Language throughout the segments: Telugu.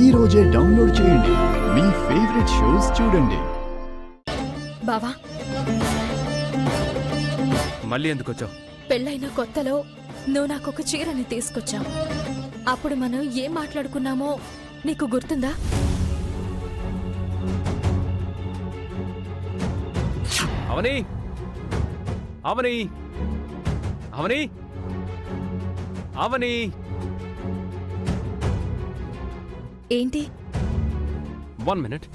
ఈ రోజే డౌన్లోడ్ చేయండి. మీ ఫేవరెట్ షోస్ చూడండి. బావా, మళ్ళీ ఎందుకు వచ్చావు? పెళ్ళైన కొత్తలో నువ్వు నాకొక చీరని తీసుకొచ్చావు. అప్పుడు మనం ఏం మాట్లాడుకున్నామో నీకు గుర్తుందా? అవని అవని అవని అవని ఏంటి? 1 minute.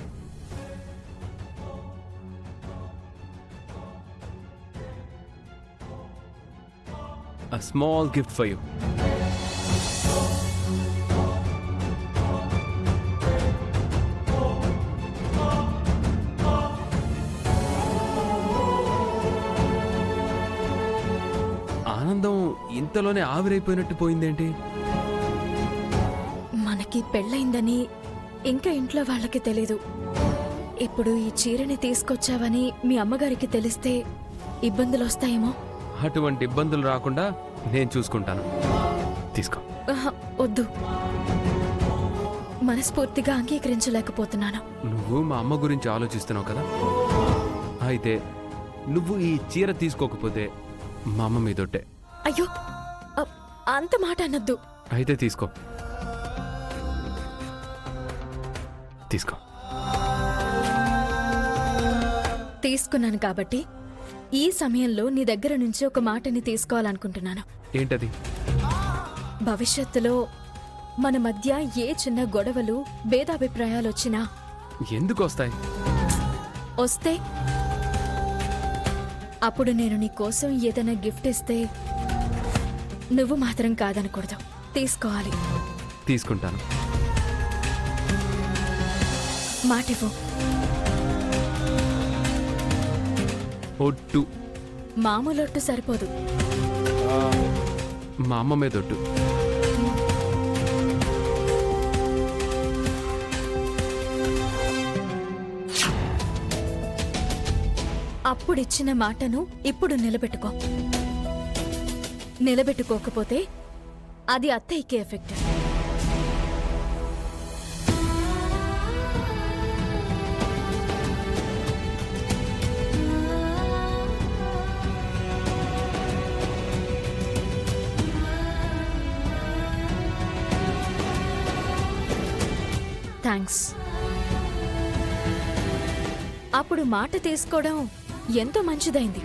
A small gift for you. ఆనందం ఇంతలోనే ఆవిరైపోయినట్టు పోయిందేంటి? మనకి పెళ్ళైందని ఇంకా ఇంట్లో వాళ్ళకి తెలీదు. ఇప్పుడు ఈ చీరని తీసుకొచ్చావని మీ అమ్మగారికి తెలిస్తే ఇబ్బందులు వస్తాయేమో. అటువంటి ఇబ్బందులు రాకుండా నేను చూసుకుంటాను. తీసుకో. వద్దు, మనస్ఫూర్తిగా అంగీకరించలేకపోతున్నాను. నువ్వు మా అమ్మ గురించి ఆలోచిస్తున్నావు కదా, అయితే నువ్వు ఈ చీర తీసుకోకపోతే మా అమ్మ మీదొట్టే. అయ్యో, అంత మాట అనొద్దు. అయితే తీసుకో. తీసుకో. తీసుకున్నాను కాబట్టి ఈ సమయంలో నీ దగ్గర నుంచి ఒక మాటని తీసుకోవాలనుకుంటున్నాను. ఏంటది? భవిష్యత్తులో మన మధ్య ఏ చిన్న గొడవలు, భేదాభిప్రాయాలు వచ్చినా ఎందుకు వస్తాయి? వస్తే అప్పుడు నేను నీ కోసం ఏదైనా గిఫ్ట్ ఇస్తే నువ్వు మాత్రం కాదనకూడదు, తీసుకోవాలి. తీసుకుంటాను. మాటివ్వు. ఒట్టు. మామూలొట్టు సరిపోదు. మా అమ్మ మీదొట్టు. అప్పుడిచ్చిన మాటను ఇప్పుడు నిలబెట్టుకో. నిలబెట్టుకోకపోతే అది అత్తయ్యకి ఎఫెక్ట్. థ్యాంక్స్. అప్పుడు మాట తీసుకోవడం ఎంతో మంచిదైంది.